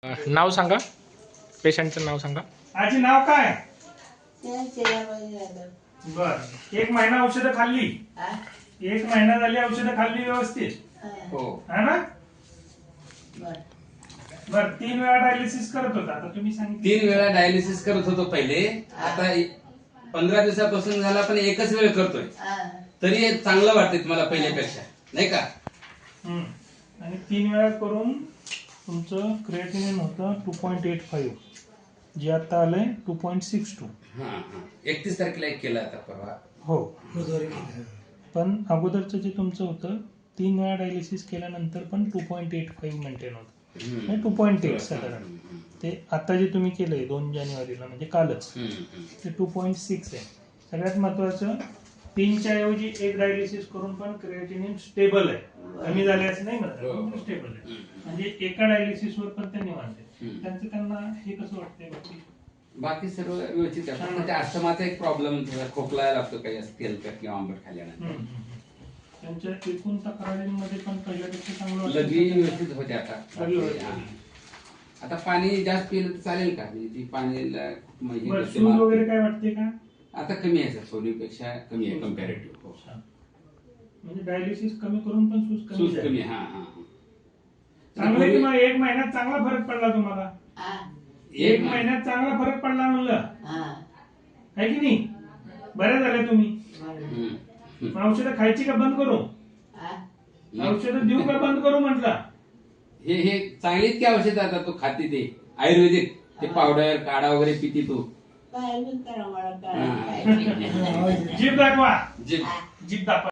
नाव सांगा, पेशंटचं नाव सांगा. आजी नाव काय? बर. बर. 1 महिना औषधं खाल्ली? 1 महिना झाली औषधं खाल्ली व्यवस्थित? हो. है ना? बर 3 वेळा डायलिसिस करत होता, आता तुम्ही सांगितलं 3 वेळा डायलिसिस करत होतो पहिले. आता 15 दिवसापासून झाला, पण एकच वेळ करतोय. तरी चांगलं वाटतंय मला पहिल्यापेक्षा, नाही का? आणि 3 वेळा करून तुमचं क्रिएटिनिन होतं 2.85, जे आता आलंय 2.62. 31 तारखेला एक केला आता परवा. हो. पण अगोदरचं जे तुमचं होतं 3 वेळा डायलिसिस केल्यानंतर पण 2.85 मेंटेन होतं, 2.8 साधारण. ते आता जे तुम्ही केलंय 2 जानेवारीला म्हणजे कालच, ते 2.6 आहे. सगळ्यात महत्वाचं 3च्या ऐवजी 1 डायलिसिस करून पण क्रिएटिनिन स्टेबल आहे, कमी झाले असं नाही म्हणत, स्टेबल आहे. म्हणजे एका डायलिसिसवर पण ते निवांत आहे. त्यांना हे कसं वाटतंय? बाकी सर्व व्यवस्थित आहे. फक्त त्या अस्थमाचा एक प्रॉब्लेम, थोडा खोकला लागतो काही तेलकट किंवा आंबट खाल्ल्यानंतर. त्यांच्या एकूण तक्रारींमध्ये पण पहिल्यापेक्षा चांगलं लघवी व्यवस्थित होते आता. आता पाणी जास्त पिलं तर चालेल का? म्हणजे पाणीला सूज वगैरे काय वाटते का? आता कमी आहे सर, सोनीपेक्षा कमी आहे कम्पॅरेटिव्ह. म्हणजे डायलिसिस कमी करून पण सूज सूज कमी. कमी. हा. चांगलं की मग 1 महिन्यात चांगला फरक पडला तुम्हाला? 1 महिन्यात चांगला फरक पडला म्हणलं, आहे की नाही? बऱ्या झाल्या तुम्ही. औषधं खायची का बंद करू? औषधं देऊ का बंद करू म्हटलं? हे चांगलीच की औषध आता तू खाते ते आयुर्वेदिक, ते पावडर काढा वगैरे पिती तू. काय विचारा मला काय हा. जीभ दाखवा, जे जीभ दाखवा.